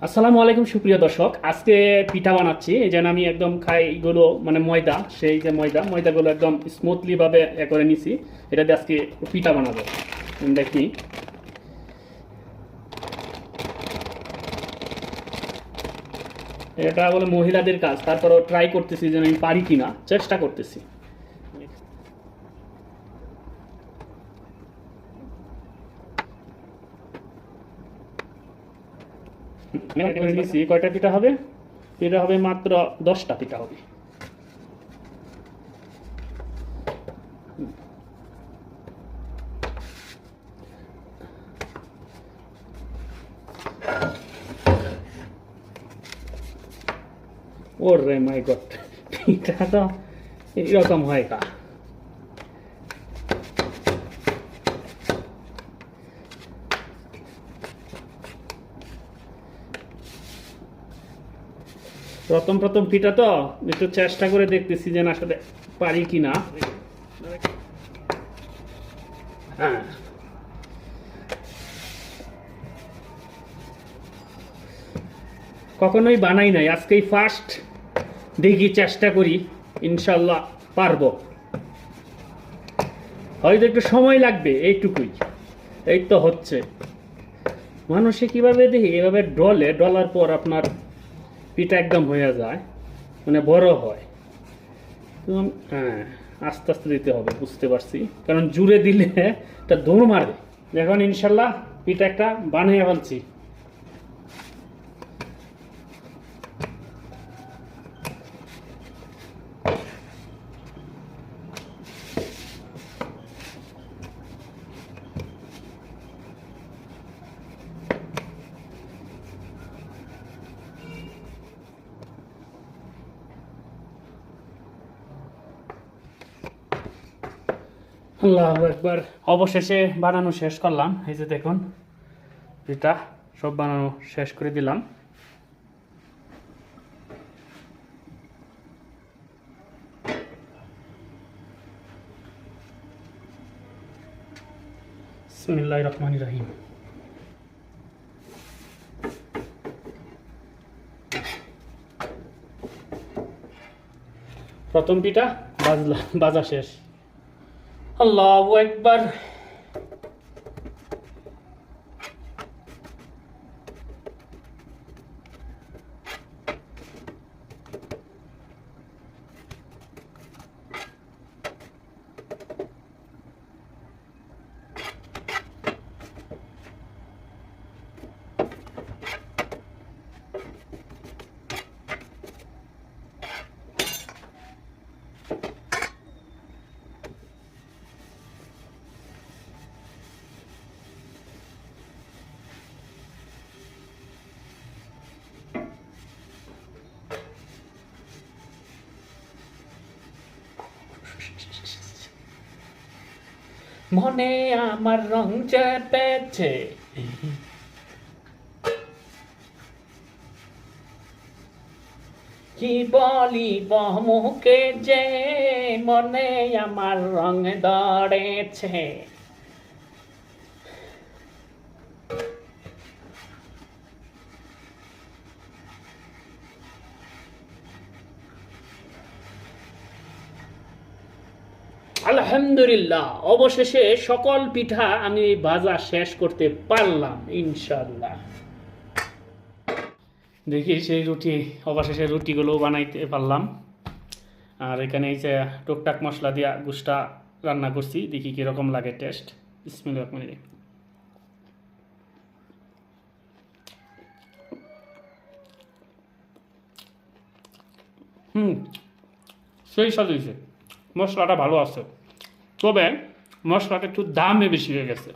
আসসালামু আলাইকুম সুপ্রিয় দর্শক, আজকে পিঠা বানাচ্ছি। এই যেন আমি একদম খাই এগুলো মানে ময়দা, সেই যে ময়দাগুলো একদম স্মুথলি ভাবে করে নিছি। এটা দিয়ে আজকে পিঠা বানাবো। দেখি, এটা বলে মহিলাদের কাজ, তারপরও ট্রাই করতেছি যেন আমি পারি কিনা, চেষ্টা করতেছি। করে নিছি। কয়টা পিঠা হবে? পিঠা হবে মাত্র 10টা পিঠা হবে। ওরে মাই গড, পিঠা তো এরকম হয় কা। প্রথম প্রথম পিঠা তো একটু চেষ্টা করে দেখতেছি যে আসলে পারি কিনা। হ্যাঁ, কখনোই বানাই নাই, আজকেই ফার্স্ট। দেখি, চেষ্টা করি, ইনশাল্লাহ পারবো। হয়তো একটু সময় লাগবে, এইটুকুই। এই তো হচ্ছে। মানুষে কিভাবে দেখি এভাবে ডলার পর আপনার পিঠা একদম হয়ে যায়, মানে বড় হয়। তো হ্যাঁ, আস্তে আস্তে দিতে হবে, বুঝতে পারছি, কারণ জুড়ে দিলে এটা দৌড় মারবে। এখন ইনশাল্লাহ পিঠা একটা বানিয়ে ফেলছি। আল্লাহু আকবার। অবশেষে বানানো শেষ করলাম। এই যে দেখুন, পিঠা সব বানানো শেষ করে দিলাম। বিসমিল্লাহির রহমানির রহিম। প্রথম পিঠা বাজা শেষ। আল্লাহু আকবার। মনে আমার রং চেপেছে, কি বলিব মুখে যে মনে আমার রং ধরেছে। আলহামদুলিল্লাহ, অবশেষে সকল পিঠা আমি ভাজা শেষ করতে পারলাম ইনশাল্লাহ। দেখি সেই অবশেষে রুটিগুলো বানাইতে পারলাম। আর এখানে এই যে টুকটাক মশলা দিয়া গুষ্টা রান্না করছি, দেখি কিরকম লাগে টেস্ট। বিসমিল্লাহির রহমানির রহিম। সেই স্বাদ হয়েছে, মশলাটা ভালো আছে, তবে মশলাটা একটু দামে বেশি হয়ে গেছে।